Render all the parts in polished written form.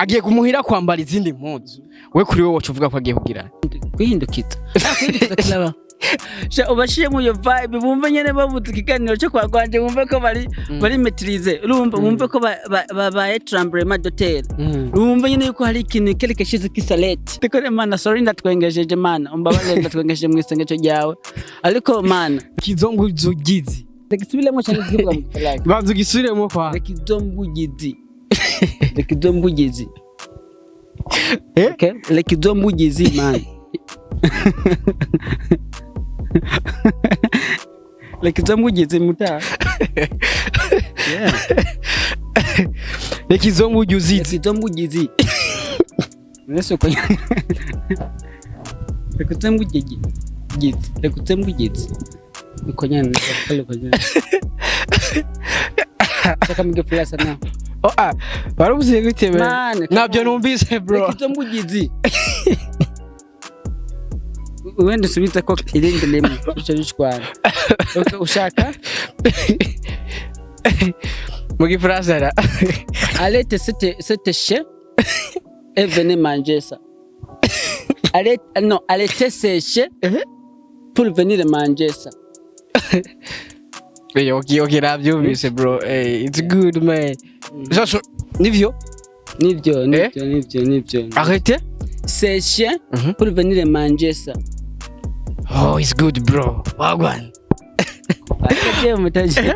agiye kumuhira kwambara izindi mpuzu we kuri wowe uvuga ko agiye kugira kwihindukiza kilaba ubashire mu yo vibe bumva nyene bavuze ikiganiro cyo kwa gwanje bumve ko bari maîtriser urumva bumve ko ba tremblement d'hôtel bumva nyene yuko hari ikintu quelque chose qui s'arrête tekore mana sorry ndatwengejeje mana umbabale ndatwengejeje mu isengesho ryawe ariko mana kizombugizi rekisubiremo cyane zivuga mu kalaki banzu gisubiremo kwa rekizombugizi okay rekizombugizi man rekizombugizi muta yeah rekizombugizi neso ko rekizombugizi Konyana kale konyana. Saka mige plasa na. Barubuze gutebe. Nabyo numvise bro. Kitombugizi. Wende subita ko irinde lemu cy'ishwana. Ushaka? Mugi frasa ra. Allez c'était chez et venez manger ça. Allez sécher pour venir manger ça. Okay, nabyumvise bro. Hey, it's good man. Sasa nivyo. Arrêtez. Sécher pour venir manger ça. Oh, it's good bro. Wagwan. Akaje mutaje.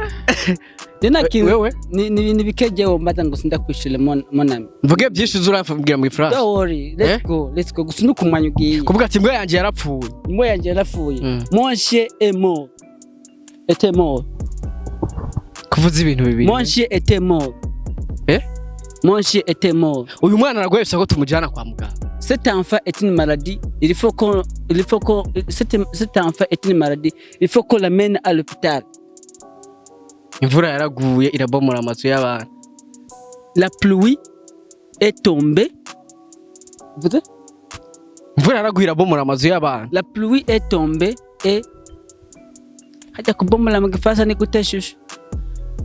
Dena kiwe ni bikeje mbata ngo sinda kwishule monami. Mvuge byinshi uzurafubwira mu France. Don't worry, let's go. Gusunuka umwanya ugiye. Kuvuga ati mbwa yanje yarapfuye. Mon chien est mort. Était mort. Kuvuza ibintu bibiri. Mon chien était mort. Mon chien était mort. Uyu mwana aragwefisa ko tumujana kwa muganga. Cet enfant est une maladie. Cet enfant est une maladie. Il faut qu'on l'amène à l'hôpital. Imvura yaraguye irabomora amazu y'abana. La pluie est tombée. Vous êtes? Imvura yaraguye irabomora amazu y'abana. La pluie est tombée et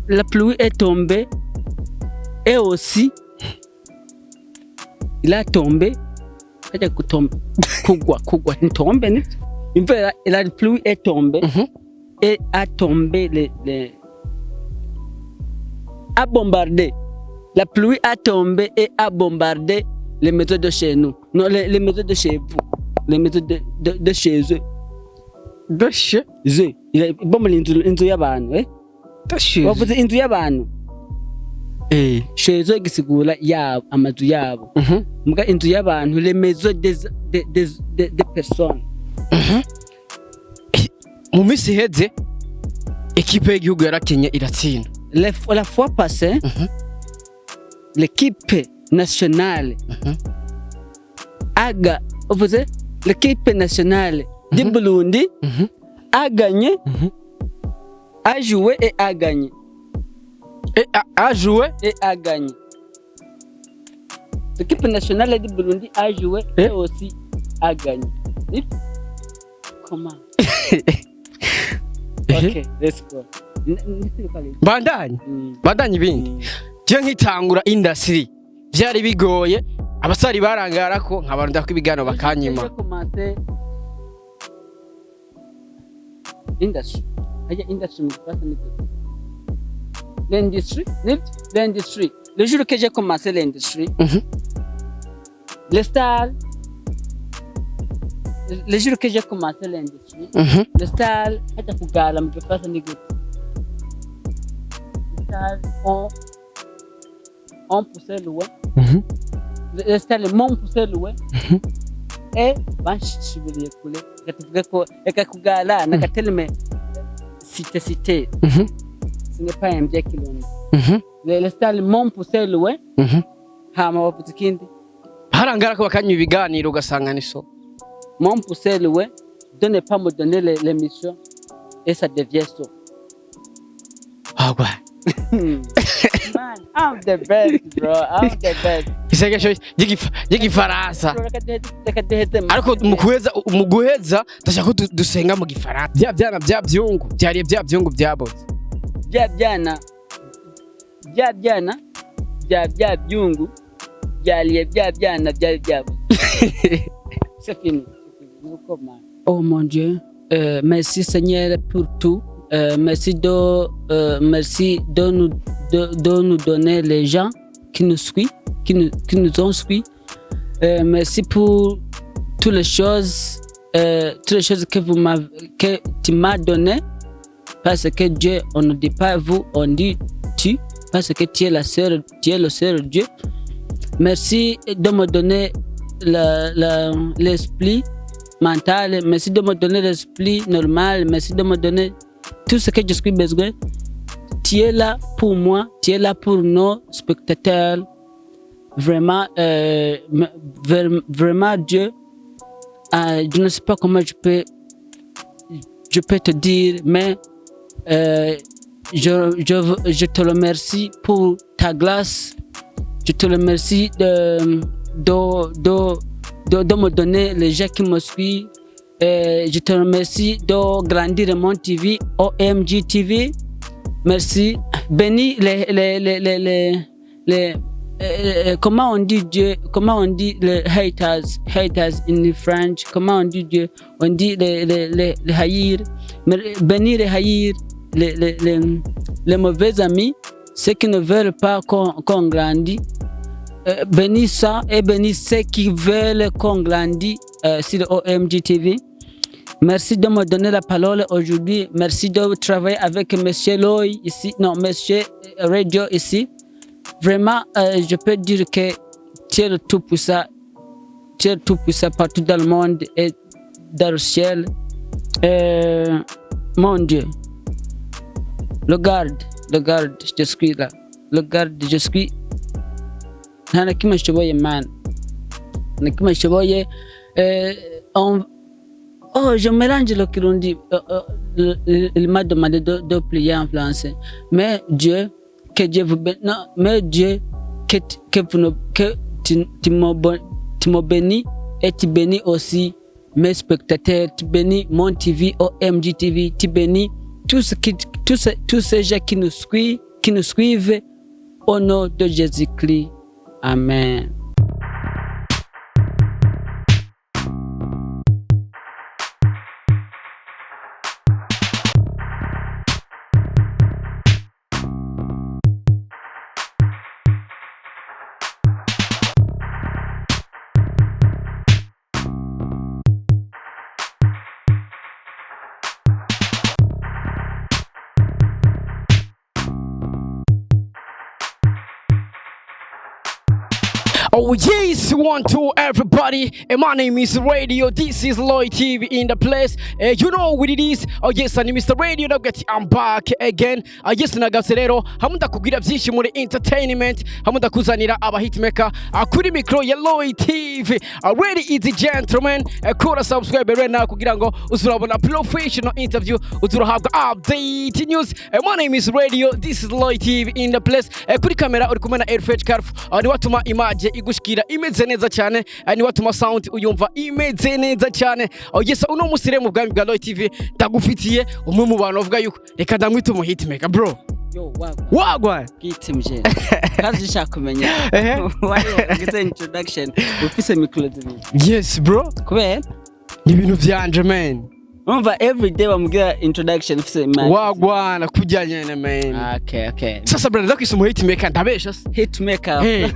la pluie est tombée et aussi il a tombé la pluie est tombée et a tombé a bombardé. La pluie a tombé et a bombardé les maisons de chez nous. Non, les maisons de chez vous. Les maisons de chez eux. Dashe ze bomba inzu y'abantu dashe wavuze inzu y'abantu shezo gisigura yabo amazu yabo muga inzu y'abantu les maisons des personnes mu misi heze equipe y'igihugu yarakenye iratsinda la fois passée l'équipe nationale aga wavuze l'équipe nationale du Burundi a gagné, a joué et a gagné. A joué et a gagné. L'équipe nationale du Burundi a joué et aussi a gagné. Comment? Ok, let's go. Bandanye bindi. Je nkitangura industry. Byari bigoye. Abasari barangara ko nkabantu kwibigano bakanyima. Industry. Industry l'industrie. Le jour que j'ai commencé l'industrie, le style. Le jour que j'ai commencé l'industrie, le style, hata kugala mjofasa nigute. Le style, on poussait loin. Le style, mon poussait loin. Et banshibiriye kule gatuvuga ko eka kugala nakatelme cité ce n'est pas un bien kilométre le style mon poussé loin hama waputikindi harangara ko bakanywa ibiganiro ugasanga ni so mon poussé loin de ne pas me donner l'émission et ça devient so ouais man I'm the best bro I'm the best Isegesho y'igifaransa ariko mu guheza ndashaka dusenga mu gifaransa byana bya byungu byari bya byungu byaboze bya byungu byaliye byana byari byabo. C'est fini. Oh mon Dieu, merci Seigneur pour tout. Merci de nous donner les gens qui nous suivent, qui nous ont suivis. Merci pour toutes les choses que tu m'as donné. Parce que Dieu, on ne dit pas vous, on dit tu. Parce que tu es le seul Dieu. Merci de me donner l'esprit mental. Merci de me donner l'esprit normal. Merci de me donner tout ce que je suis besoin. Tu es là pour moi. Tu es là pour nos spectateurs. Vraiment, vraiment Dieu. Je ne sais pas comment je peux te dire, mais je te remercie pour ta grâce. Je te remercie de me donner les gens qui me suivent. Je te remercie de grandir mon TV, OMG TV. Merci. Bénis les comment on dit Dieu, comment on dit les haters in French, comment on dit Dieu, on dit les haïrs, bénis les haïrs, les mauvais amis, ceux qui ne veulent pas qu'on grandisse. Bénis ça et bénis ceux qui veulent qu'on grandisse sur OMG TV. Merci de me donner la parole aujourd'hui. Merci de travailler avec Monsieur Loy ici, non, Monsieur Radio ici. Vraiment, je peux dire que tu es le tout-puissant. Tu es le tout-puissant partout dans le monde et dans le ciel. Mon Dieu, le garde, je suis là. Le garde, je suis. Nana kima shoboye man. Nana kima shoboye. Oh, je mélange le Kirundi. Il m'a demandé de plier en français. Mais Dieu, que Dieu vous bénisse. Non, mais Dieu, que tu me bénis et tu bénis aussi mes spectateurs. Tu bénis mon TV, OMG TV. Tu bénis tous ces gens qui nous suivent au nom de Jésus-Christ. Amen. Oh yes, 1, 2 everybody, and my name is Radio. This is Lloyd TV in the place. You know what it is. Oh yes, and Mr. Radio. I'm back again. Yes, nagarutse rero hamwe ndakubwira byinshi muri entertainment, hamwe ndakuzanira aba hitmaker kuri micro ya Lloyd TV. Ready is the gentleman. Kora subscribe right now kugira ngo uzurabona professional interview, uzurahabwa update news. My name is Radio. This is Lloyd TV in the place. Kuri kamera uri kumwe na Airfetch Carf. Ni watuma image gushikira imeze neza cyane, ni watuma sound uyumva imeze neza cyane. Yes, uno musire mu bwami bwa Lloyd TV ndagufitiye umwe mu bantu bavuga yuko reka ndamwita mu hitmaker bro. Yo, wagwa gitimje kazi shaka kumenya why get introduction ufise micro zibiri. Yes bro, kubera ni ibintu byanje man. Umva every day bamugira introduction ufise man. Wagwa nakujyanye na man. Okay. Sasa brother ndakwisha mu hitmaker ndabesha. Hitmaker. Hey.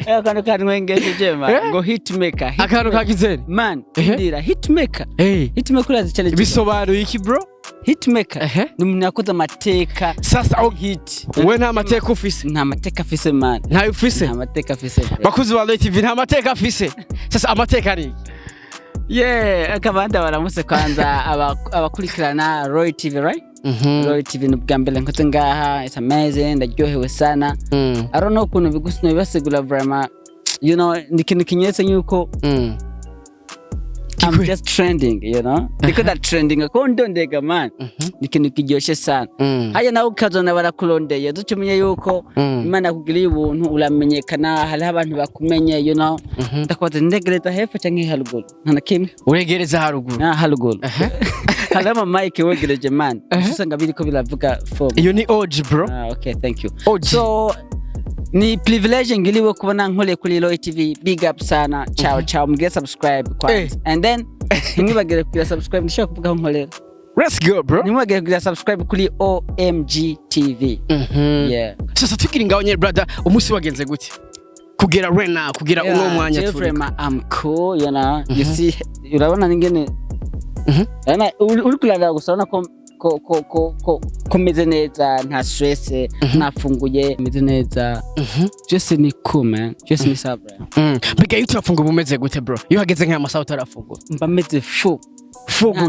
Akantu kanwengeje jema ngo hitmaker. Akantu kakizeni man ndira hitmaker. Hitmaker urazi cyane bisobanuye iki bro? Hitmaker ni umuntu yakoze amateka. Sasa au hit we nta mateka ufise? Nta mateka afise man. Nta ufise? Nta mateka afise. Bakuzi ba Lloyd TV nta mateka afise. Sasa amateka ni akabanda baramuse kwanza abakurikirana Roy TV, right? Roy TV nubwambele nkoze ngaha, it's amazing, ndaryohewe sana. I don't know ukuntu bigusino bibasegura vraiment, you know, ndikintu kinyetse yuko I'm just trending, you know? Because that trending ko ndondega man. Ndikintu kiryoshe sana. Haya nawe ukazona barakurondeye, ducumye yuko Imana kugiriye ubuntu uramenyekana, hari abantu bakumenye, you know? Ndakwaza ndegereza hepfo canke haruguru. Nta kimwe. Uregereza haruguru. Haruguru. Kalama mic wegereje man. Usanga biriko biravuga form. Iyo ni OG bro. Okay, thank you. OG. So ni privilege ngiliwe kubona nkole kuri Roy TV. Big up sana. Ciao mugire subscribe kwanza. And then nimwibagire kugira subscribe ndishaka kuvuga nkolera. Let's go bro. Nimwibagire kugira subscribe kuri OMG TV. Yeah. Sasa tukiri ngaho nye brother umusi wagenze gute? Kugera rena kugira uno mwanya turi. I'm cool, you know. You see urabona ningene uri kulala gusana ko meze neza nta stress nafunguye meze neza just ni cool man just ni sabra mbega yutafunga bumeze gute bro iyo hageze nka masaha utarafunga mba meze full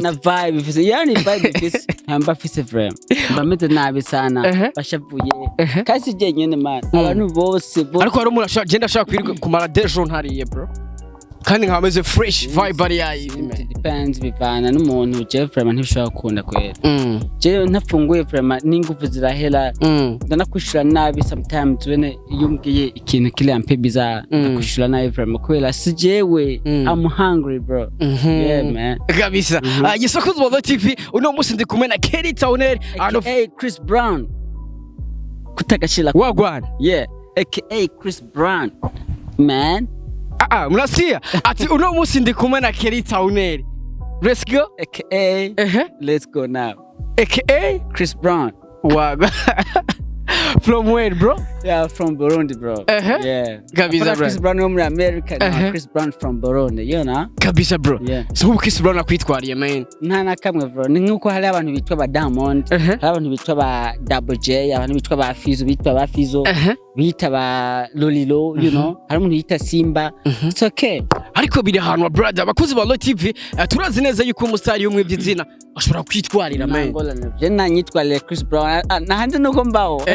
na vibe fise yani vibe fise mba fise vrem mba meze nabi sana bashavuye kasi je nyene man abantu bose ariko hari umuntu agenda ashaka kumara dejo ntariye bro kandi nkameze fresh vibe ari yayi depends bivana n'umuntu je vraiment ntibishobora gukunda kwera je ntafunguye vraiment n'ingufu zirahera ndanakushira nabi sometimes wene yumbwiye ikintu kile ampe biza ndakushira nabi vraiment kwera sijewe I'm hungry bro yeah man kabisa yisokuzo wa TV uno musi ndi kumena Kellytowner aka Chris Brown kutagashira wagwana yeah aka Chris Brown man mnasikia ati uno musi ndi kumena Kellytowner. Let's go aka let's go now aka Chris Brown. Wow. From where bro? Yeah, from Burundi bro. Yeah. Kabisa bro. Chris Brown from America. Chris Brown from Burundi, you know? Kabisa bro. Yeah. So Chris Brown akwitwariye man. Nta kamwe bro. Ni nkuko hari abantu bitwa ba Diamond, hari abantu bitwa ba Double J, abantu bitwa ba Fizo, bitwa ba Fizo, bita ba Lolilo, you know? Hari umuntu yita Simba. It's okay. Ariko biri ahantu brother abakozi ba Roy TV turazi neza yuko umusari umwe by'izina ashobora kwitwarira man. Je nanyitwarira Chris Brown na hanze nuko mbaho.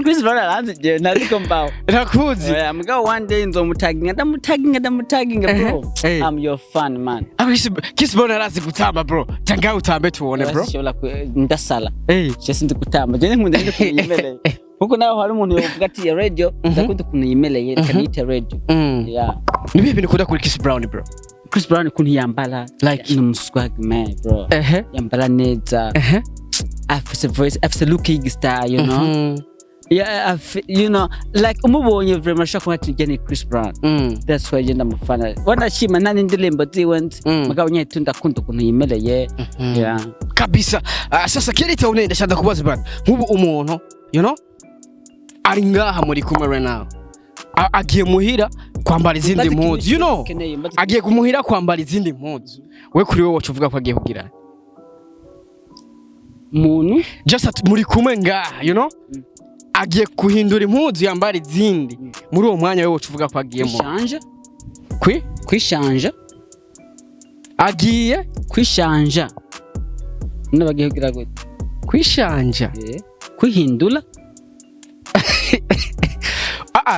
Chris Brown aranze je nariko mbaho. Nakuzi. Mugabo one day nzomutaginga ndamutaginga bro. I'm your fan man. Chris Brown arazi gutamba bro. Tanga utambe tuone bro. Ndasala. Je sindi gutamba. Je nkunda ndi kuyimeleye. Kuko naho hari umuntu yovuga ati ya radio ndakunda kuyimeleye kanita radio. Yeah. Nibihe bintu ukunda kuri Chris Brown bro? Chris Brown kuntu yambala like in swag man bro. Yambala neza. After voice after looking star, you know. Yeah, you know, like umubonye vraiment shaka kwati gene Chris Brown. That's why yenda mufana. Wana shima nani ndilembo ziwent mugabo nyetu ndakunda kuntu yimeleye. Yeah. Kabisa. Sasa Kellytowner ndashaka kubaza bana. Nkubu umuntu, you know? Ari ngaha muri kumwe right now. Agiye muhira kwambara izindi mpuzu, you know? Agiye kumuhira kwambara izindi mpuzu. We kuri wowe uvuga ko agiye kugira muntu just at muri kumwe ngaha, you know? Agiye kuhindura impuzu yambara izindi muri uwo mwanya wewe uvuga ko agiyemo kwishanja kwishanja agiye kwishanja nabagiye kugira gute kwishanja kwihindura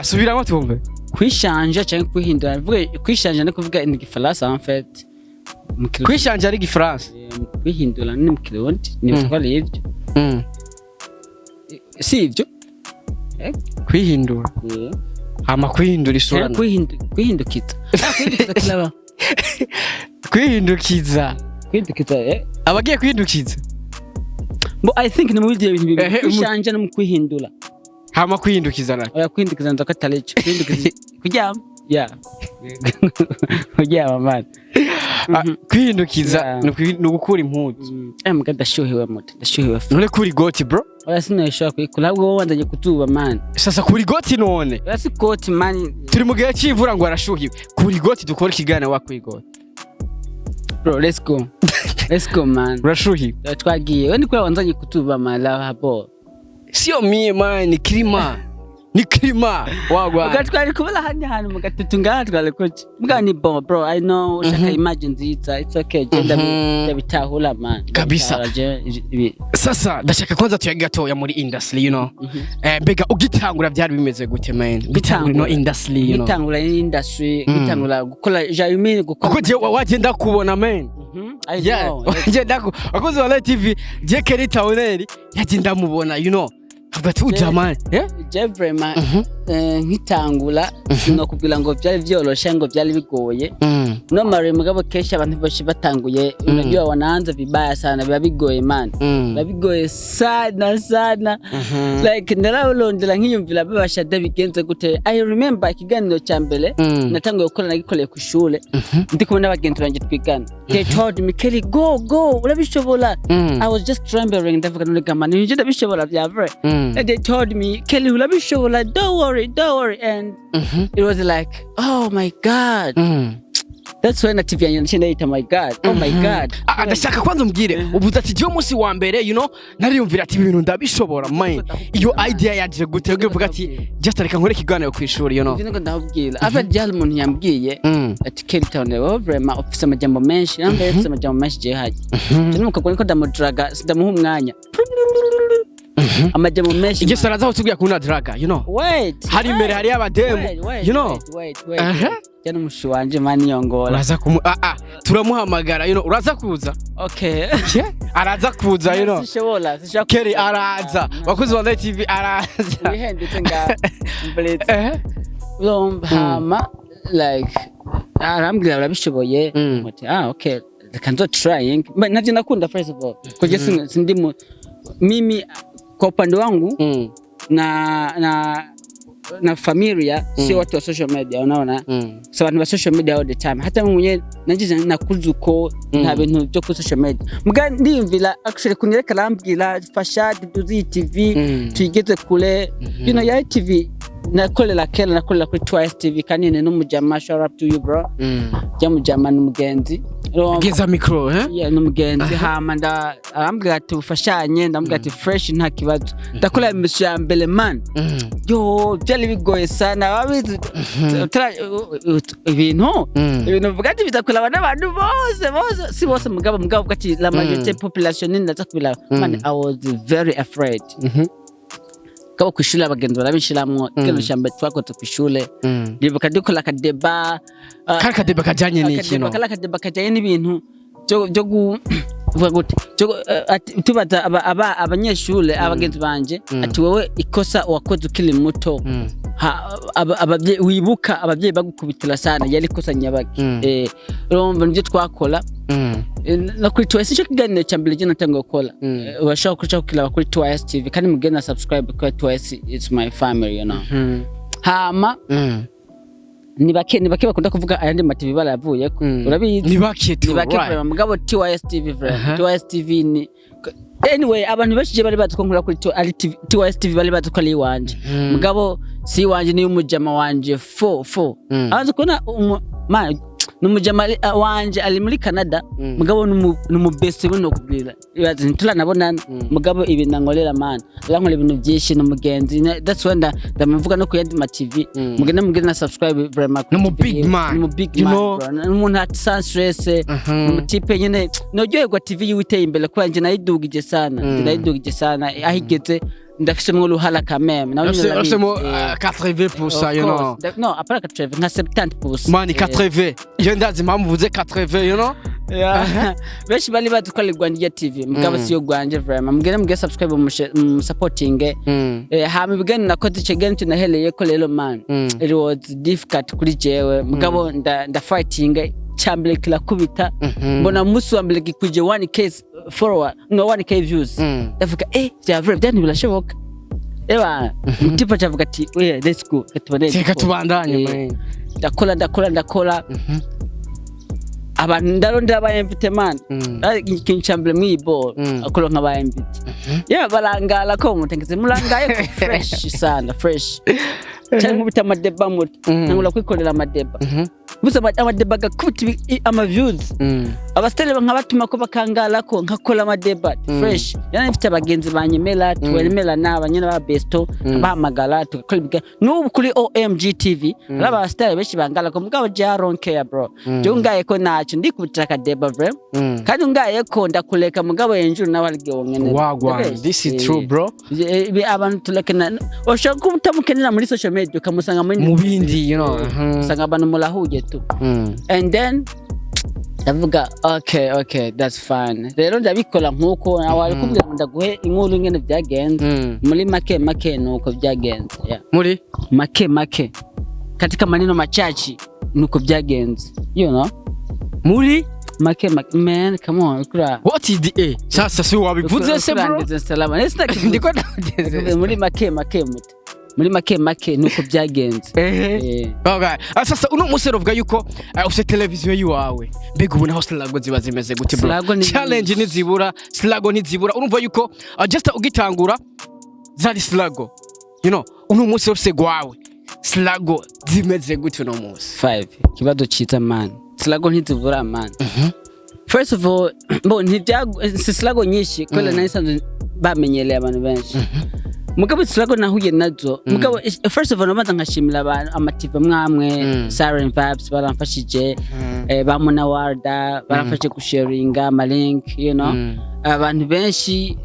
subiramo tumve kwishanja cyangwa kwihindura vuga kwishanja no kuvuga in Gifaransa en fait kwishanja ari Gifaransa kwihindura ni mu Kirundi ni mutwale y'ibyo si ibyo kwihindura ama kwihindura isura kwihindukiza kilaba kwihindukiza abagiye kwihindukiza bo I think ni mu bindi bintu kwishanja no mu kwihindura hama kwihindukiza na oya kwihindukiza ndakatalecho kwihindukiza kujyama yeah kujyama man kwihindukiza no gukura impuzu mbwa ndashuhiwe moto ndashuhiwe none kuri goti bro oya sinashaka kuyikula ahubwo wandaje kutuba man sasa kuri goti none oya si goti man turi mu gihe cy'ivura ngo arashuhiwe kuri goti dukora ikigana wa kuri goti bro let's go man urashuhiwe twagiye we ndikora wandaje kutuba man la habo sio mie man ni klima wagwa ugatwari kubala hanya hano mugatutu ngatwale kochi muga ni bomb bro I know shaka imagine it's okay genda bitahula man kabisa sasa ndashaka kwanza tuyagatoya muri industry you know mbega ugitangura byari bimeze gute man bitangura no industry you know bitangura industry bitangura gukora jayimini gukora kuko je wagenda kubona man ngenda akoze wa TV je Kellytowner yagenda mubona you know But jamani, je vraiment nkitangula sinokubwira ngo byari byoroshe ngo byari bigoye no mare mugabo kesha abantu bashi batanguye unajua wanaanza vibaya sana biba bigoye man biba bigoye sana like ndarabondera nkiyumvira babasha dabigenze gute I remember ikiganiro cyambere natanguye gukora nagikoleye ku shule ndi kubona abagenzi banje twigana they told me Kelly go urabishobora I was just trembling ndavuga none gamana ninje ndabishobora byavre and they told me Kelly urabishobora don't worry and it was like oh my god that's when TV yanjye ita my god oh my god ndashaka kwanza umbwire ubuza ati je umunsi wa mbere you know nariyumvira ati ibintu ndabishobora man iyo idea yaje gute uvuga ati just reka nkore kiganiro ku ishuri you know ndingo ndabwira ava jali umuntu yambwiye ati Kellytowner vraiment office amajambo menshi nambaye office amajambo menshi je haje cyane mukagwa niko ndamudraga sindamuha umwanya amajambo menshi igihe saraza utubwiye kuna draga you know wait hari imbere hari abademo you know wait cyane umushi wanje mani yongora uraza turamuhamagara you know uraza kuza okay araza kuza you know sishobora Kelly araza bakuzi wa TV araza bihendetse nga complete hama like arambwira urabishoboye muti okay kanzo trying navyo nakunda first of all koje sindimu mimi kwa upande wangu na familia sio watu wa social media unaona sababu wa social media all the time hata mimi mwenyewe najiza nakuzuko nta bintu byo ku social media muga ndimvira actually kunyereka rambwira fashad tuzi TV tuyigeze kule you know ya TV nakolera kera nakolera kuri Twice TV kanine n'umujama shout up to you bro jamujama n'umugenzi geza micro yeah n'umugenzi hama arambwira ati ufashanye ndambwira ati fresh nta kibazo ndakora imisha mbele man yo byali bigoye sana wabizi ibintu vuga ati bitakula n'abantu bose si bose mugabo ati la majorité population ndaza kubila man I was very afraid kaba kwishula abagenzi barabishiramwo kino shambe twakoze kwishule ndibuka dukora kadeba kadeba kajanye n'iki no kadeba kajanye n'ibintu byo kuvuga gute tubaza abanyeshule abagenzi banje ati wewe ikosa wakoze ukiri muto ababye wibuka ababye bagukubitira sana yari kosa nyabaki urumva nibyo twakora na kuri Twice cyo kiganiro cyambere je natangiye gukora urashaka kuca kukira kuri Twice TV kandi mugena subscribe kuri Twice it's my family you know hama ni bake bakunda kuvuga ayandi ma TV baravuye urabizi ni bake mugabo Twice TV Twice TV ni anyway abantu bashije bari bazi ko nkora kuri Twice TV bari bazi ko ari wanje mugabo si wanje ni umujama wanje 4 abazi kona man numujama wanje ali muri Canada mugabo numubese buno kubwira ibaze ntula nabonana mugabo ibintu ngolera man lankola ibintu byinshi n'umugenzi that's when ndamuvuga no kuyandi ma TV mugena na subscribe very much no big man you know umuntu at sans stress umutipe nyene nojoyegwa TV yiwiteye imbere kwa nje nayidugije sana ahigeze ndafishemo uruhala kameme na usemo 80% you know no apara 80 nka 70% man 80 je ndazi mpamvu vuze 80 you know yeah beshi bali badukolerwa ndiye TV mugabo siyo gwanje vraiment mugene subscribe mu supporting hama bigani nakoze chegeni tunaheleye ko lelo man it was difficult kuri jewe mugabo nda fighting chambele kila kubita mbona musu ambele kuje 1k follower no 1k views ndavuga javre byani bilashoboka mutipa chavuga ati let's go tubandanye man ndakora abantu ndarondera aba invite man kinchambele mwibo akolo nkaba invite barangala ko mutengeze murangaye fresh sana fresh cyane nkubita amadeba muto nangula kwikorera amadeba buza amadeba gakuti ama views abastele nkabatuma ko bakangala ko nkakora amadeba fresh yana mfite abagenzi banyemela twemela n'abanyene ba besto bahamagara tukakora n'ubu kuri OMG TV raba abastele beshi bangala ko mugabo jaron care bro je ngaye ko nacho ndikubitira kadeba bro kandi ngaye ko ndakuleka mugabo yenjuru nabalge wongene wagwa this is true bro abantu tulekena oshaka kumutamukenera muri social media kamusanga mu bindi you know sanga abantu mulahuje tu and then ndavuga okay that's fine rero ndabikora nkuko wari kumbwira ndaguhe inkuru ngene byagenze muri make nuko byagenze muri make katika maneno machache nuko byagenze you know muri make man come on kura what is the sasa si wabivuze se bro ndiko ndageze muri make nuko byagenze okay sasa uno musero vuga yuko ufite televiziyo yiwawe mbega ubu naho slago ziba zimeze gute bro challenge ntizibura urumva yuko just ugitangura zari slago you know uno musero ufite gwawe slago zimeze gute no musi 5 kibazo cita man slago ntizibura man first of all slago nyinshi kwela naisanzwe bamenyeleye abantu benshi mugabo slago nahuye nazo mugabo first of all nabanza nkashimira abantu amative mwamwe Siren Vibes baramfashije bamuna Warda baramfashije gusharinga ama link you know abantu benshi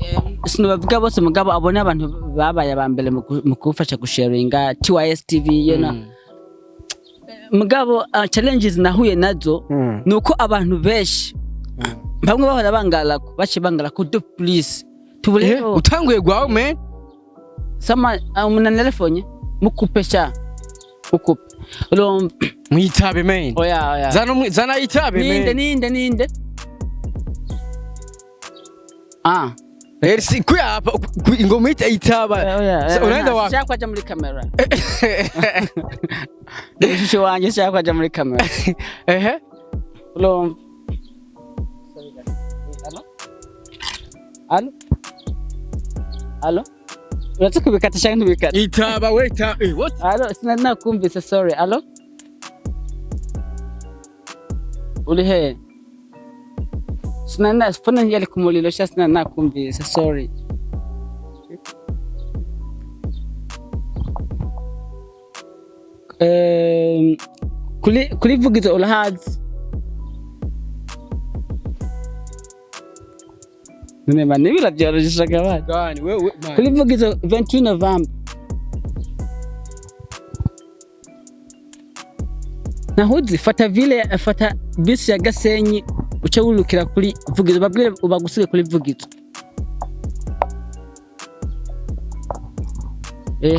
sinobavuga bose mugabo abone abantu babaye abambere mu kufasha gusharinga TYS TV you know mugabo challenges nahuye nazo nuko abantu benshi bamwe bahora bangala ko do please tubulero utanguye gwawe man sama muna telephone mukupesha ukupe lo mwitabe man oya zana itabe man ninde si kuya hapa ingoma itaba unaenda wapi shaka muri kamera nisho wanje shaka muri kamera lo Allo Uratse kubikata cyangwa ntubikata itaba weta what allo sinana kumvise sorry allo uri he sinana phone yali kumulilo sha sinana kumvise sorry kuli vugizo ulahazi none mane biravyorosha gabana gani wewe kuli vugizo 28 November nahuzi fata bisi ya Gasenyi uca wulukira kuri vugizo babwire ubagusige kuri vugizo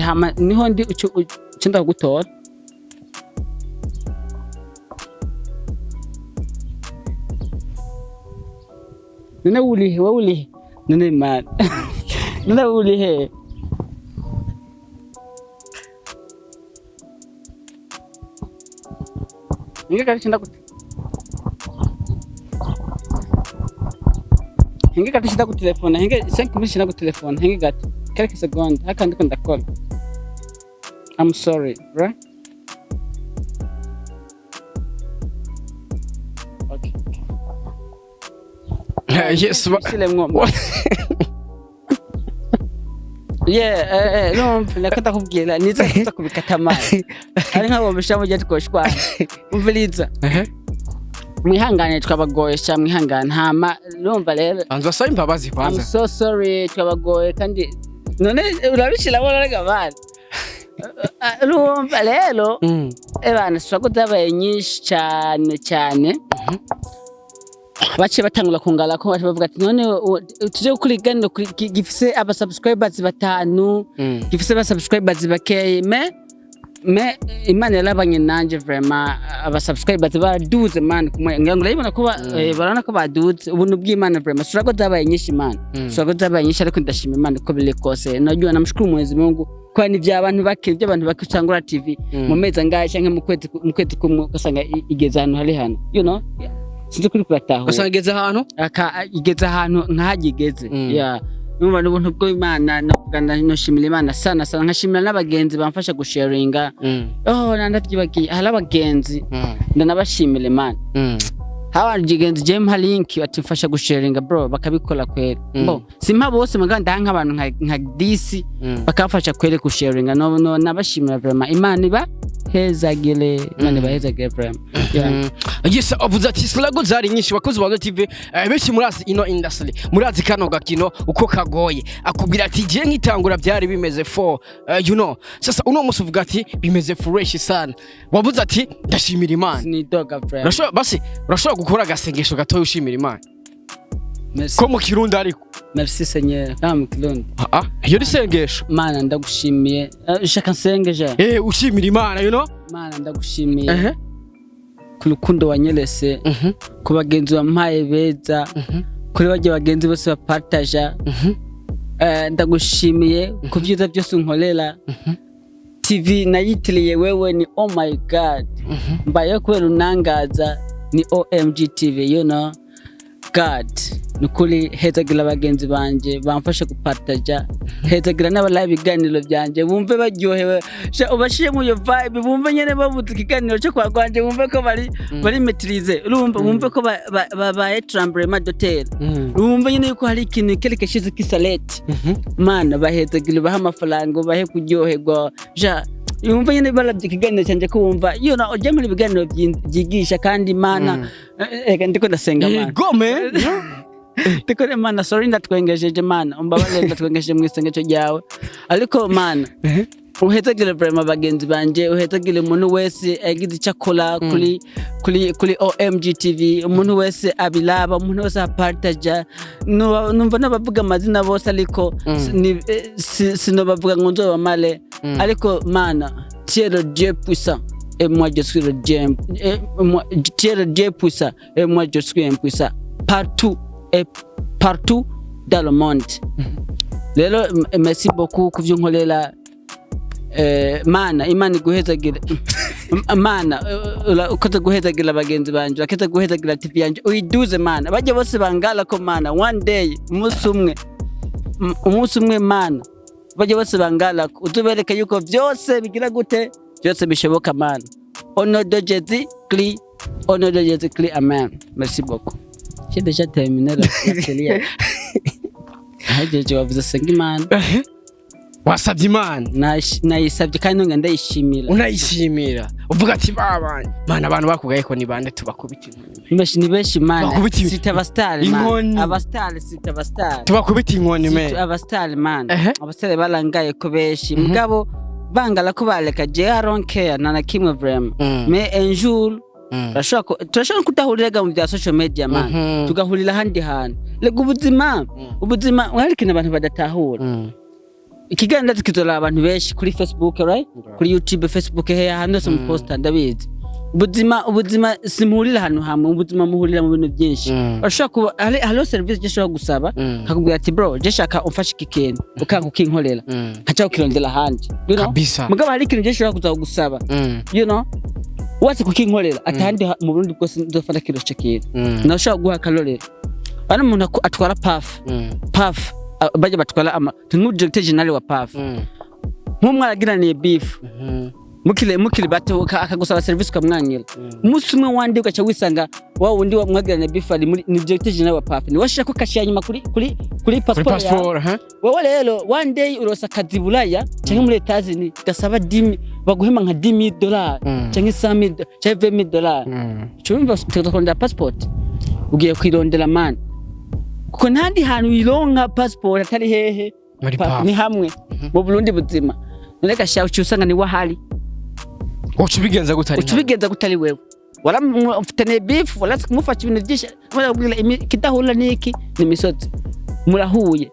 hama niho ndi ucenda gutora nene wuli nene man nene wuli he Hinga kati shida ku telefone hinga 5 minutes shida ku telefone hinga gati quelques secondes haka ndiko ndakora I'm sorry right okay yes no nakata kubwira niza kubikata mali ari nkabo bishamo je tikoshwa umviliza mwihangane twabagoyesha mwihangane hama urumva rero anza sa imbabazi kwanza I'm so sorry twabagoye kandi none urabishira bona gabana urumva rero ebana swagodabaye nyinshi cyane bace batangura kungala ko bavuga ati none tuje kurigana gifise aba subscribers batanu gifise aba subscribers bakeye me imana yarabanye nanje vraiment aba subscribers baduze man ngango urabona ko barana ko baduze ubuntu bw'Imana vraiment surago zabaye nyinshi man surago zabaye nyinshi ariko ndashima Imana ko bile kose najua namshukuru Mwenyezi Mungu kwa ni by'abantu bake by'abantu bakicangura TV mu meza ngaye canke mu kwezi kumwe kasanga igeza hano hari hano you know sinzi kuri kurataho usangeze ahantu igeze ahantu nkahagigeze numva n'ubuntu bw'Imana no shimira Imana sana nkashimira n'abagenzi bamfasha gusharinga nandavyibagiye hala abagenzi ndanabashimira Imana habajigenzi James Link batifasha gusharinga bro bakabikora kwere bo simpa bose muganda nk'abantu nka DC bakafasha kwere gusharinga no nabashimira vraiment Imana iba bahezagire Imana bahezagire prime. Yes, avuze ati slago zari nyinshi bakozi ba TV benshi murazi ino industry murazi kano gakino uko kagoye akubwira ati je nkitangura byari bimeze for sasa uno musi uvuga ati bimeze fresh sana wavuze ati ndashimira Imana ni doga prime. Urashobora gukora agasengesho gatoya ushimira Imana. Merci. Ko mu Kirundi ariko Merci Seigneur mu Kirundi. Iyo risengesho Mana ndagushimiye shaka nsengeje ushimira Imana Mana ndagushimiye ku rukundo wanyerese ku bagenzi bampaye beza kuri baje bagenzi bose bapartaja ndagushimiye ku byiza byose unkorera TV nayitiriye wewe ni oh my god mbaye kubera unangaza ni OMG TV God nukuri hezagira abagenzi banje bamfashe gupartaja hezagira n'abalaye ibiganiro byanje bumve baryohewe ubashire mu yo vibe bumve nyene bavuze ikiganiro cyo kwa gwanje bumve ko bari maîtriser urumva bumve ko ba tremblement d'hôtel bumve nyene yuko hari ikintu quelque chose qui s'arrête mana bahezagira baha amafaranga bahe kuryoherwa yumva nyene baravye ikiganiro cyanje ko wumva ujya muri ibiganiro byigisha kandi Mana ndiko ndasenga Mana gome Tikore Mana sorry ndatwengejeje Mana umbabarire ndatwengejeje mu isengesho ryawe ariko Mana uhezagire vraiment bagenzi banje uhezagire umuntu wese agize icyakora kuri OMG TV umuntu wese abilaba umuntu wese apartaja numva nabavuga amazina bose ariko sinobavuga ngo nzo bamale ariko Mana tiere Dieu puissant et moi je suis le Dieu tiere Dieu puissant et moi je suis impuissant partout dans le monde. Lelo merci beaucoup kuvyo nkolela Mana Imana guhezagira Mana ukoze guhezagira abagenzi banje akeze guhezagira TV yanje uyiduze Mana baje bose bangala ko Mana one day umunsi umwe Mana baje bose bangala utubereke yuko byose bigira gute byose bishoboka Mana ono de Jésus Christ amen. Merci beaucoup. J'ai déjà terminé la série. Je wavuze senga Imana wasabye Imana nayisabye kandi nonga ndayishimira unayishimira uvuga ati Mana abantu bakugaye ko ni bande tubakubita inkoni ni benshi Mana sita abastar Mana abastar sita abastar tubakubita inkoni me abastar Mana abastar barangaye ko benshi mugabo bangala ko baleka je aronke na kimwe vraiment mais un jour turashaka kutahurira mu bya social media man tugahurira handi hantu lego ubuzima harikina abantu badatahura ikiganiro kizola abantu benshi kuri Facebook right kuri YouTube Facebook hano se mu poster ndabizi ubuzima simurira hano hamwe ubuzima muhurira mu bintu byinshi urashaka halo service je gusaba kakubwira ati bro je shaka umfashe ikintu ukanga ukinkorera nkaca ukirondera handi mugabo hari ikintu je shaka kuzagusaba wase kukinkorera atandi mu Burundi bwose ndofana kiro cekera nashaka guha kalorera bana umuntu atwara paf baje batwara tunu director general wa paf nk'umwaragiraniye beef mukile bato akagusaba service kamwanyira umunsi umwe wandi ugaca wisanga wa wundi wamwagiraniye beef ari muri director general wa paf ni washaka ko kashiya nyuma kuri passport wowe rero one day urosa kadibulaya cyangwa muri Etazini gasaba 10 baguhema nka $10 cyangwa $20 cyumva tutakondera passport ugiye kwirondera man kuko ntandi hantu ironka passport atari hehe ni hamwe mu Burundi buzima none gashaho cyusanga ni wahali ucubigenza gutari wewe wala mfitane beef wala kumufasha ibintu byinshi wala kidahula niki ni misozi murahuye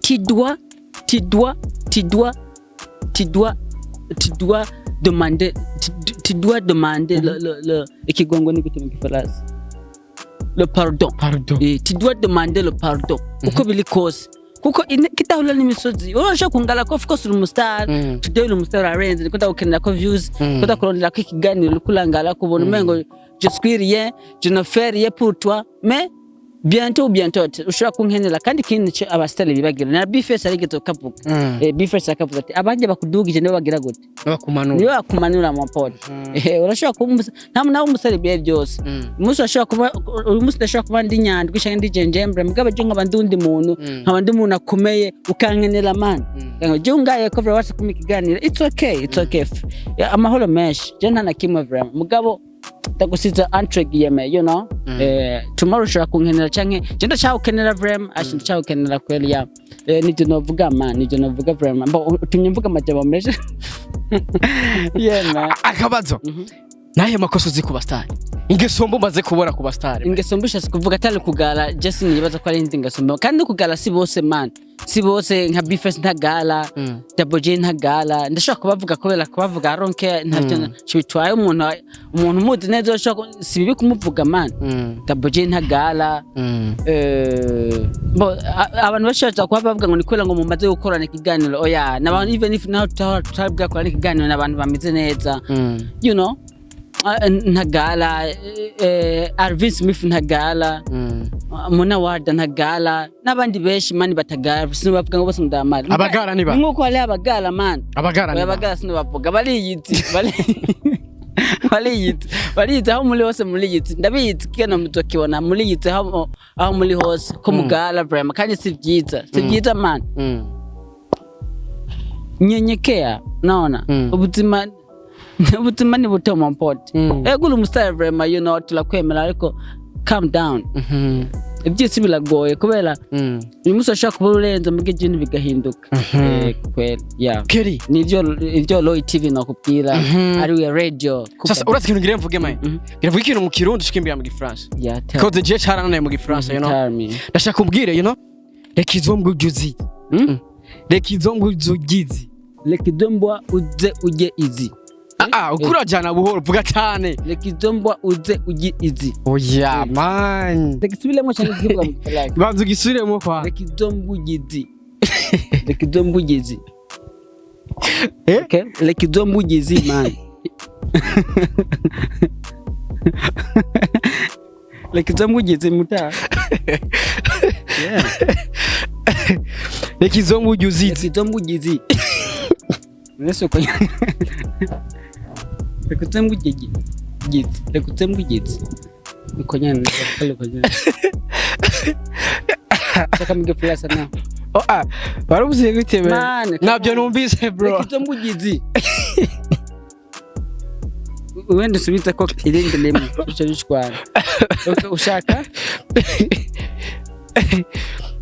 tu dois demander le ikigongo ni gute mu Kifaransa le pardon tu dois demander le pardon uko bili kose kuko kitahula ni misozi urashaka kungala ko of course uri mustar today uri mustar arrange ndiko ukenera ko views ndiko kurondera ko ikiganiro kulangala kubona umengo je suis rien je ne fais rien pour toi mais bientôt ushobora kunkenera kandi kintu cyo abastyle bibagira na bifese arigeze kavuga bifese akavuga ati abanje bakudugije nibo bagira gute bakumanura mu pote urashobora kumbuza nawe umusare biye byose umunsi ashobora kuba uyu munsi ndashobora kuba ndi nyandwi cyangwa ndi jenjembre mugabo je nk'abandi muntu nk'abandi muntu akomeye ukankenera man je ngaye ko wase kumikiganira it's okay amahoro mesh je nta nakimwe vraiment mugabo tagusiza antregiyeme you know tomorrow ushobora kunkenera canke je ndashaka vraiment ndashaka ukenera kweli ya nivyo novuga man nivyo novuga vraiment utumye mvuga amajambo meje man akabazo naye makoso uzi ku bastari ingesombo umaze kubona ku bastari ingesombo ushaka kuvuga atari kugala just nibaza ko ari ingesombo kandi kugala si bose man si bose nka bifes ntagala double J ntagala ndashaka kubavuga kubera kubavuga ronke ntacyo cyitwaye umuntu muzi neza ushaka si bibi kumuvuga man double J ntagala abantu bashaka kubavuga ngo nikwela ngo mumaze gukorana ikiganiro oya nabantu even if now tutabwa ko ari ikiganiro nabantu bamize neza you know ntagala Arvin Smith ntagala Mona Warda ntagala nabandi beshi mani batagala sino bavuga ngo bose ndamara abagala niba nkuko ali abagala man abagala sino bavuga bariyiti bariyiti aho muri hose muriyiti ndabiyiti kena mutokibona muriyiti aho muri hose ko mugala vraiment kandi si byiza man nyenyekea naona ubutima ni buto mu pot egulu mustyle vraiment you know tulakwemera ariko calm down ibyisi bilagoye kubera uyu muso ashaka kuba urenze mu gijini bigahinduka kweli yeah Kelly nivyo Loy TV nakubwira ari we radio sasa uretse kintu ngire mvuge mai ngire ikintu mu kirundi shikimbira mu gifaransa code je charana mu gifaransa you know ndashaka kubwire you know rekizombu juzi rekizombu zugizi lekidombwa uze uje izi ukurajana buhoro vuga cyane lekidombwa uze uje izi oya man lekisubiremo cyane kivuga mu kalaki banzu gisubiremo kwa lekidombu gizi lekidombu gizi okay lekidombu gizi man lekidombu gizi muta yeah lekizombu juzi lekidombu gizi neso kwa lekutembu gigi lekutembu gigi ukonyana kale konyana saka mge plus na barubuze gitebe nabyo numvise bro lekutembu gigi wende subita ko irinde lemu ushishwana ushaka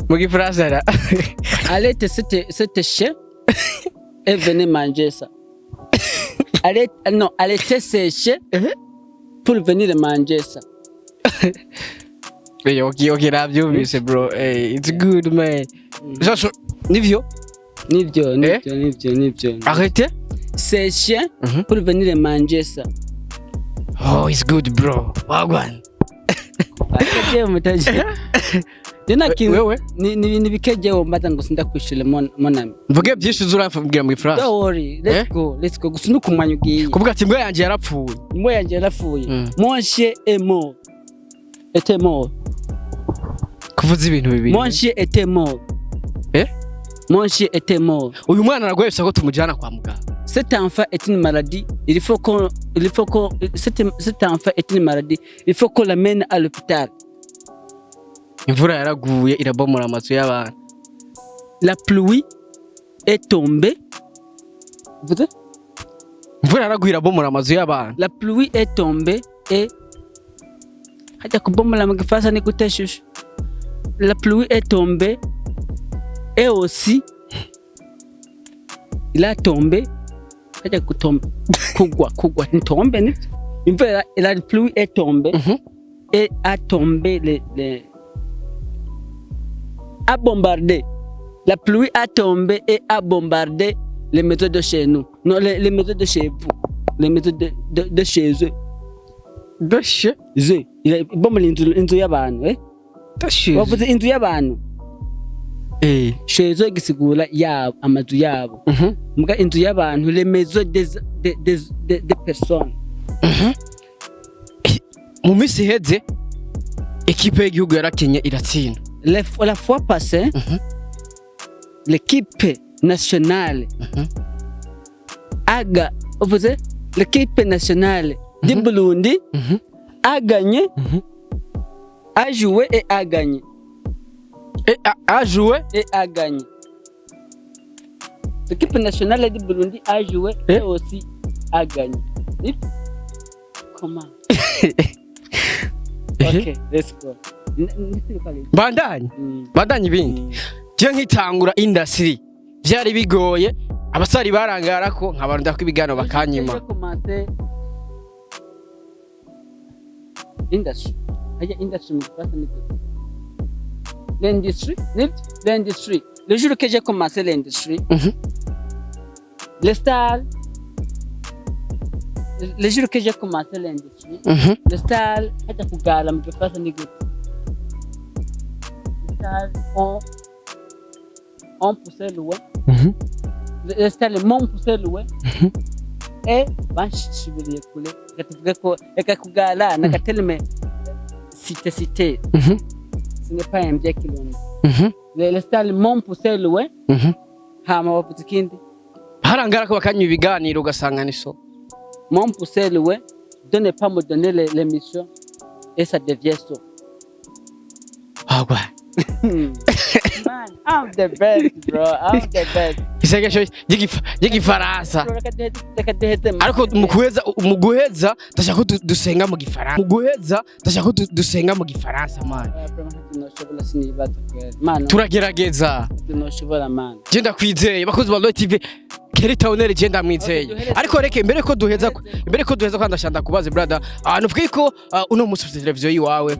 mugi frasera alete c'était chez et venez manger ça. Elle était séchée pour venir manger ça. Okay, nabyumvise bro. Hey, it's good man. So nivyo. Arrêtez. Séchée pour venir manger ça. Oh, it's good bro. Wagwan. Akaje mutaje. Dena wewe ni bikeje wombata ngo sinda kwishule monami. Mvuge byinshi uzuravugira mu France. Don't worry, let's go. Gusa nukumanya ugiye. Kuvuga ati mbwa yanje yarapfuye. Mbwa yanje yarapfuye. Mon chien est mort. Était mort. Kuvuza ibintu bibiri. Mon chien était mort. Mon chien était mort. Uyu mwana aragwaye ko tumujana kwa muganga. Cet enfant est une maladie. Cet enfant est une maladie. Il faut qu'on l'amène à l'hôpital. Imvura yaraguye irabomora amazu y'abantu. La pluie est tombée. Vous êtes? Imvura yaraguye irabomora amazu y'abantu. La pluie est tombée et haja kubomora mu gifasa ni guteshusha. La pluie est tombée et aussi il a tombé haja kutomba kugwa ntombe ni. Imvura la pluie est tombée et a tombé les a bombardé. La pluie a tombé et a bombardé les maisons de chez nous. Non, les maisons de chez vous. Les maisons de chez eux. De chez eux. Il a bombardé l'inzu y'abantu, De chez eux. Wavuze inzu y'abantu. Chez eux gisigura yabo amazu yabo. Muga inzu y'abantu les maisons des personnes. Mu misi heze Equipe y'igihugu yarakenye iratsinda. La fois passée, l'équipe nationale l'équipe nationale du Burundi a gagné, a joué et a gagné. A joué et a gagné. L'équipe nationale du Burundi a joué et aussi a gagné. Comment? Ok, let's go. Bandanye bindi. Je nkitangura industry byari bigoye abasari barangara ko nk'abantu ndakwibigano bakanyima. Industry. Industry l'industrie. Le jour que j'ai commencé l'industrie, les stars. Le jour que j'ai commencé l'industrie, les stars, ont poussé loin. Les stars m'ont poussé loin. Et je vais couler. Cité. Ce n'est pas un bien qui l'ont. Les stars m'ont poussé loin. Harangara ko bakanywa ibiganiro ugasanga ni so. M'ont poussé loin de ne pas me donner l'émission et ça devient so. Ah ouais. Man, I'm the best, bro. I'm the best. Isegesho y'igifaransa. Ariko mu guheza ndashaka dusenga mu gifaransa. Mu guheza ndashaka dusenga mu gifaransa man. Turagerageza. Tunoshobora man. Je ndakwizeye bakozi ba TV Kellytowner je ndamwizeye. Ariko reke mbere ko duheza ko ndashanda kubaze brother. Nuvuga ko uno musi ufite televiziyo yiwawe.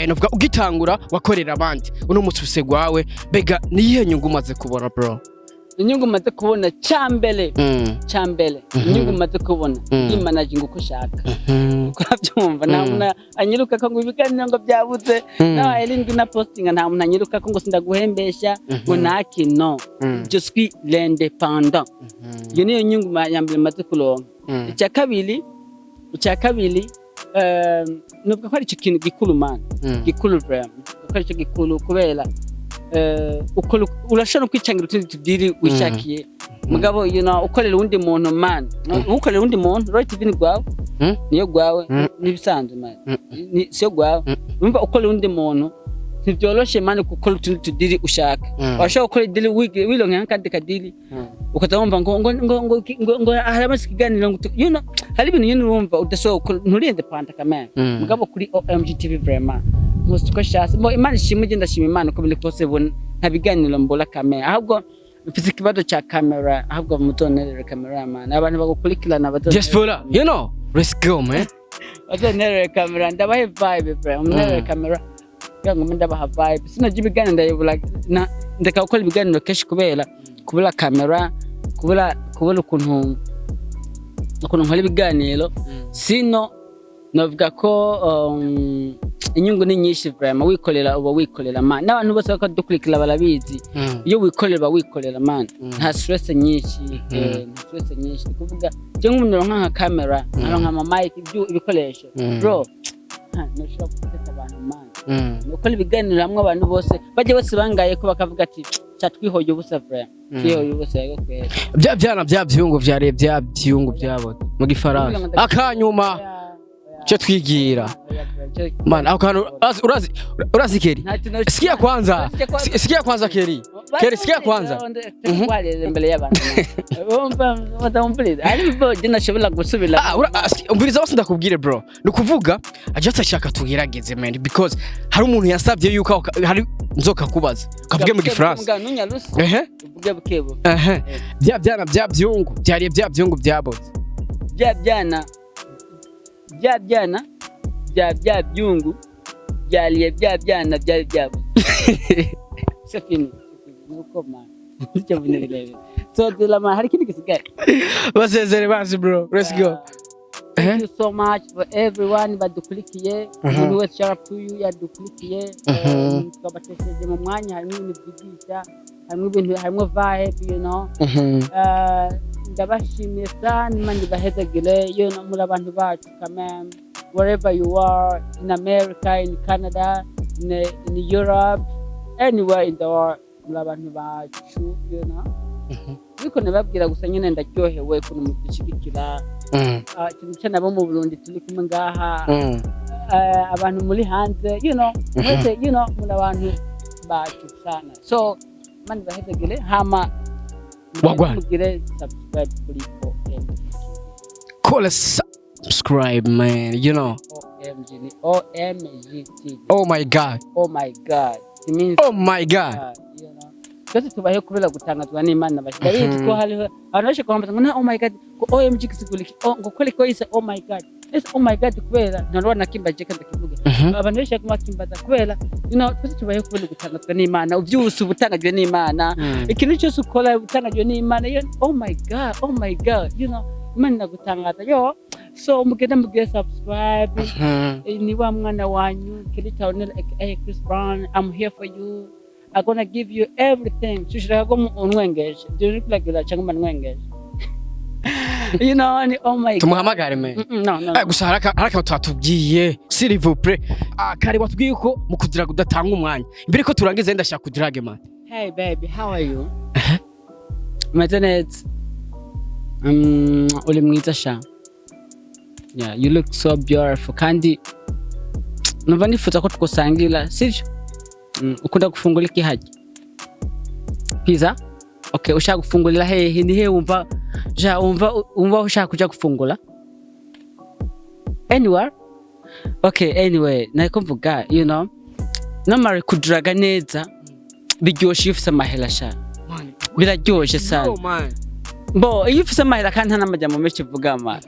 Nuvuga ugitangura wakorera abandi. Uno musi ufite gwawe bega niyihe nyungu umaze kubona bro? Inyungu maze kubona cyambele inyungu maze kubona imanaging uko shaka uko abyumva nta anyiruka ko ngo ibiganiro ngo byabuze na elindi na posting nta muntu anyiruka ko ngo sindaguhembesha ngo nakino je suis l'indépendant iyo niyo nyungu yambere maze kuronka icya kabiri nubwo ko ari cyo kintu gikuru man gikuru vraiment ko ari cyo gikuru kubera urashobora kwicangira utundi tudiri wishakiye mugabo ukorera undi muntu man ukorera undi muntu right TV ni gwawe niyo gwawe nibisanzwe man ni siyo gwawe umva ukorera undi muntu ntibyoroshe man gukora utundi tudiri ushaka washaka gukora idiri wironka nk'akandi kadiri ukazamva ngo harabasi kiganiro ngo hari ibintu urumva udasohoka nturinde panta kamera mugabo kuri OMG TV vraiment musuko shasi mo imana ishimwe genda shima imana ko bindi kose bona nta biganiro mbola kamera ahubwo mfite ikibazo cya kamera ahubwo mutonere kamera man abantu bagukurikirana diaspora let's go man batonere kamera ndabahe vibe bro munere kamera yango ndabaha vibe sinaje ibiganiro ndayibula ndeka gukora ibiganiro keshi kubera kamera kubera ukuntu nkora ibiganiro sino novuga ko inyungu ni nyinshi vraiment wikorera man n'abantu bose bakadukurikira barabizi iyo wikorera man nta stress nyinshi kuvuga je nk'umuntu nka kamera nka mic ibikoresho bro nashobora guteka abantu man ukora ibiganiro hamwe abantu bose bose bangaye ko bakavuga ati cyatwihoye ubusa vraiment twihoye ubusa yego kwera bya byungu vyare bya byungu byabo mu gifaransa akanyuma cyo twigira man akano urazi Kelly sikia kwanza Kelly sikia kwanza mbele y'abantu wadampulira ariko je nashobora gusubira umbiriza bose ndakubwire bro nukuvuga ajata shaka tugerageze man because hari umuntu yasabye yuko hari nzoka kubaza kavuge mu gifaransa uvuge bukebo bya byungu byari bya byungu byaboze bya byungu byaliye bya byana byari byabo sefini nuko man icyo bunelele so dilama hari kindi gisigaye basezere basi bro let's go thank you so much for everyone badukurikiye umuntu wese shout out to you yadukurikiye twabatesheje mu mwanya harimo ibintu byigisha harimo vibe ndabashimiye sana imana ibahezagire muri abantu bacu kamem wherever you are in America, in Canada, in Europe, anywhere in the world, abantu bacu, you know. Ariko nababwira gusa nyine ndaryohewe kuno mudushigikira. Ikintu cyane abo mu Burundi turi kumwe ngaha. Abantu muri hanze, you know, muri abantu bacu sana. So, mani bahezegele hama mugire subscribe kuri OMG. Call us subscribe, man, you know. OMG TV. Oh my God. Oh my God. It means oh my God. You know. Kasi tubaye kubera gutangazwa n'Imana bashikabizi ko hariho abantu bashe kwambata ngo oh my God ko OMG kisiguliki ngo kweli ko isa oh my God. Yes oh my God kubera ntarwana kimbaje kandi kivuga. Abantu bashe kuma kimbaza kubera you know kasi tubaye kubera gutangazwa n'Imana uvyusu butangajwe n'Imana. Ikintu cyose ukora butangajwe n'Imana oh my God you know Imana gutangaza yo so mugenda mugire subscribe ni wa mwana wanyu Kellytowner aka Chris Brown. I'm here for you. I'm gonna give you everything. Shushira ko unwengeje. Diri kulagira cyangwa manwengeje. You know, oh my God. Tumuhamagare me. No. Gusa haraka tatubwiye s'il vous plaît. Kare watubwiye ko mu kugira gudatanga umwanya. Imbere ko turangiza ndashaka kudirage man. Hey baby, how are you? Matenet. Uri mwiza sha. Yeah, you look so beautiful kandi numva nifuza ko tukosangira, sivyo? Ukunda gufungura iki haje? Pizza? Okay, ushaka gufungurira hehe? Ni hehe umva ushaka kuja gufungura? Anywhere? Okay, anyway, nako mvuga, you know. Namara kudraga neza biryoshe ifise amahera sha. Biraryoshe sana. Oh man. Bo iyo ufise amahera kandi nta namajambo menshi uvuga ma.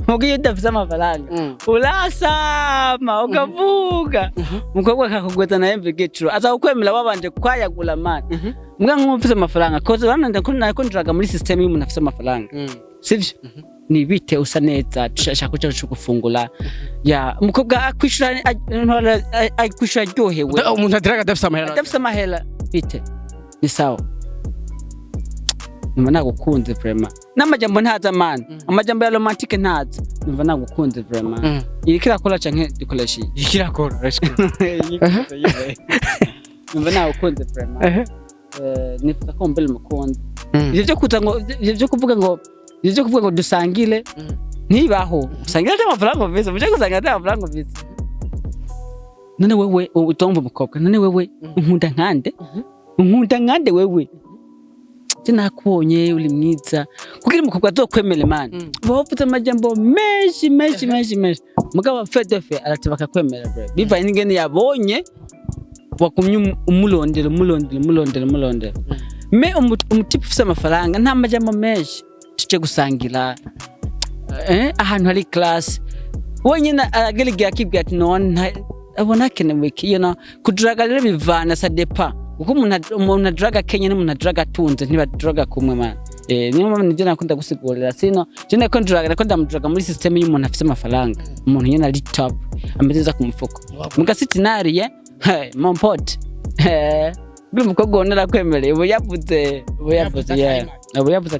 Mugiye udafise amafaranga. Urasama ukavuga. Mukobwa akakugweza na embe gecuro. Aza ukwemera wabanje kwayagula man. Mbwa nk'ufise amafaranga koze bananda ko nako ndiraga muri system y'umuntu afise amafaranga. Sivyo? Ni bite usa neza dushaka kuja gufungura. Ya mukobwa akwishura ryohewe. Umuntu adiraga adafise amahera. Adafise amahera bite? Ni sawa. Numva nagukunze vraiment. N'amajambo ntaza man. Amajambo ya romantique ntaza. Numva nagukunze vraiment. Irikira kola canke dikoleshi. Irikira kola, let's go. Numva nagukunze vraiment. Nifuza ko mbele mukunde. Ivyo kuza ngo ivyo kuvuga ngo dusangile. Ntibaho. Usangile amafaranga vise, muje gusanga amafaranga vise. None wewe utomva mukobwa. None wewe unkunda nkande wewe. Nakubonye uri mwiza kugira umukobwa azokwemere man bavuze amajambo menshi mugabo fedefe aratibaka kwemera bro biva ingene yabonye wakumye umulondera me umutipe ufise amafaranga nta majambo menshi tuje gusangira ahantu hari class wonyine arageligira kibwa ati none abona kenewe you know kudraga rero bivana sa depa uko umuntu adraga Kenya n'umuntu adraga tunze ntibadraga kumwe man niyo mpamvu nje nakunda gusigurira sino je nako ndamudraga muri system y'umuntu afite amafaranga umuntu nyene ari top amezeza ku mufuko mugasitinarie mon pote bimukobwa onera kwemereye ubu yavuze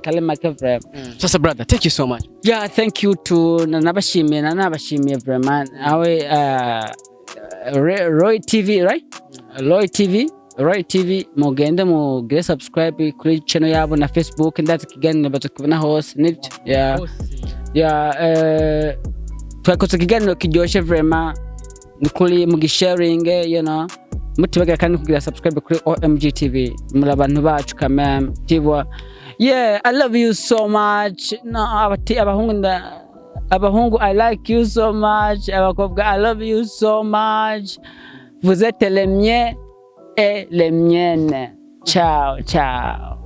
kalema kavra. Sasa brother, thank you so much. Yeah, thank you to nabashimiye vraiment awe Roy TV, right? Roy TV mugende mugire subscribe kuri channel yabo na Facebook ndazi kiganiro bazokubona hose nibyo twakoze kiganiro kiryoshe vraiment nikuri mugisharing you know mutibagera kandi kugira subscribe kuri OMG TV muri abantu bacu kamem tibwa. Yeah, I love you so much. No, abahungu I like you so much. Abakobwa I love you so much. Vous êtes les miens et les miennes. Ciao.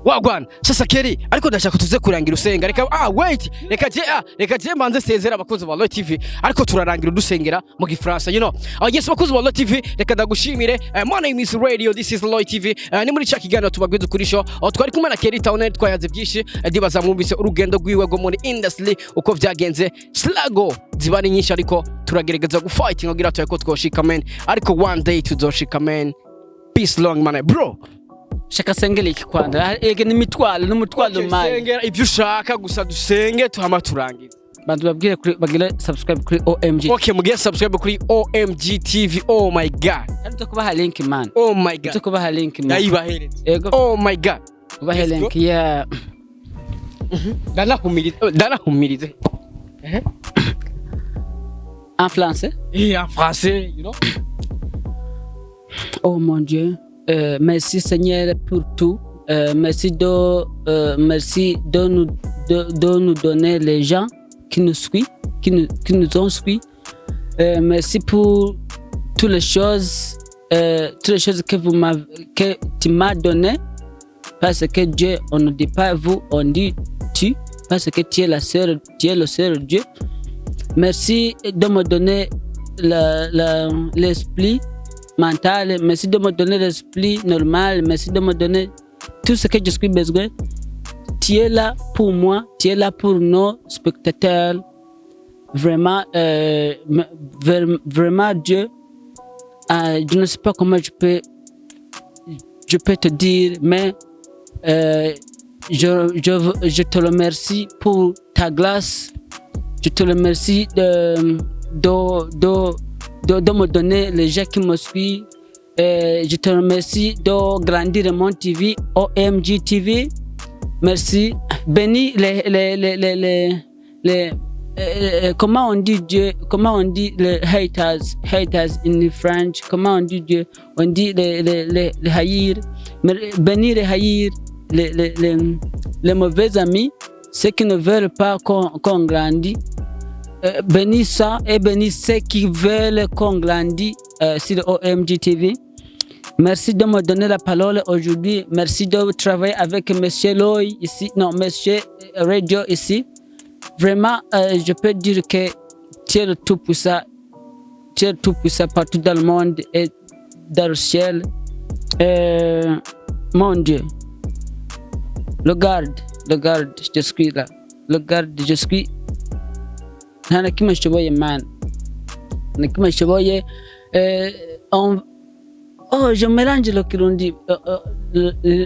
Wagwan sasa Kelly ariko ndashaka tuze kurangira usenga reka wait reka je manze sezera abakozi ba Roy TV ariko turarangira udusengera mu gifaransa you know. Yes abakozi ba Roy TV reka ndagushimire. My name is Radio, this is Roy TV. Ni muri cyakigano tubagwiza kuri show twari kumwe na Kellytowner twayaze byinshi ndibaza mwumvise urugendo rwiwe go muri industry uko vyagenze slago zibari nyinshi ariko turagerageza gufighting kugira tuyako twoshika man ariko one day tuzoshika man. Peace long man bro. Shaka sengele iki kwanda ege ni mitwalo n'umutwalo mayi sengera ibyo ushaka gusa dusenge tuhama turangiza bantu babwire kuri bagire subscribe kuri OMG. Okay, mugire subscribe kuri OMG TV. Oh my god. Kandi kubaha link man. Oh my god. Kubaha link man. Ndayibahereza. Yego. Oh my god. Kubaha link yeah. Danahumirize. En français? Et en français, you know. Oh mon Dieu. Merci Seigneur pour tout. Merci de nous donner les gens qui nous suivent, qui nous ont suivis. Merci pour toutes les choses que tu m'as donné. Parce que Dieu, on ne dit pas vous, on dit tu. Parce que tu es le seul Dieu. Merci de me donner l'esprit mental. Merci de me donner l'esprit normal. Merci de me donner tout ce que je suis besoin. Tu es là pour moi. Tu es là pour nos spectateurs. Vraiment, vraiment Dieu. Je ne sais pas comment je peux te dire, mais je te remercie pour ta grâce. Je te remercie de me donner les gens qui me suivent. Je te remercie de grandir mon TV, OMG TV. Merci. Bénis les comment on dit Dieu, comment on dit les haters in French, comment on dit Dieu, on dit les haïrs. Bénis les haïrs, les mauvais amis, ceux qui ne veulent pas qu'on grandisse. Bénis ça et bénis ceux qui veulent qu'on grandisse sur le OMG TV. Merci de me donner la parole aujourd'hui. Merci de travailler avec Monsieur Loy ici, non, Monsieur Radio ici. Vraiment, je peux dire que tu es le tout-puissant. Tu es le tout-puissant partout dans le monde et dans le ciel. Mon Dieu. Le garde, je suis là. Le garde, je suis. Nana kima shoboye man. Nana kima shoboye. Oh, je mélange le kirundi.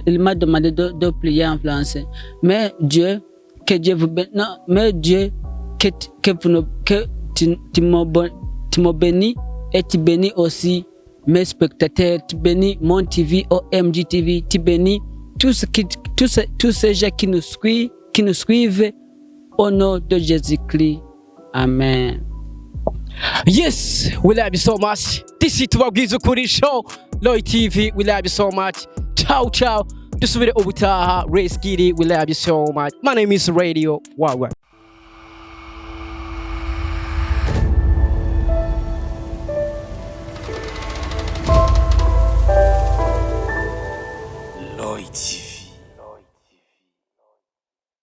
Il m'a demandé de plier en français. Mais Dieu, que Dieu vous bénisse. Non, mais Dieu, que tu me bénis et tu bénis aussi mes spectateurs. Tu bénis mon TV, OMG TV. Tu bénis tous ces gens qui nous suivent au nom de Jésus-Christ. Amen. Yes, we love you so much. This is Tubabwiza Ukuri Show, Loy TV. We love you so much. Ciao, ciao. Dusubire ubutaha. Race Giddy. We love you so much. My name is Radio. Wow.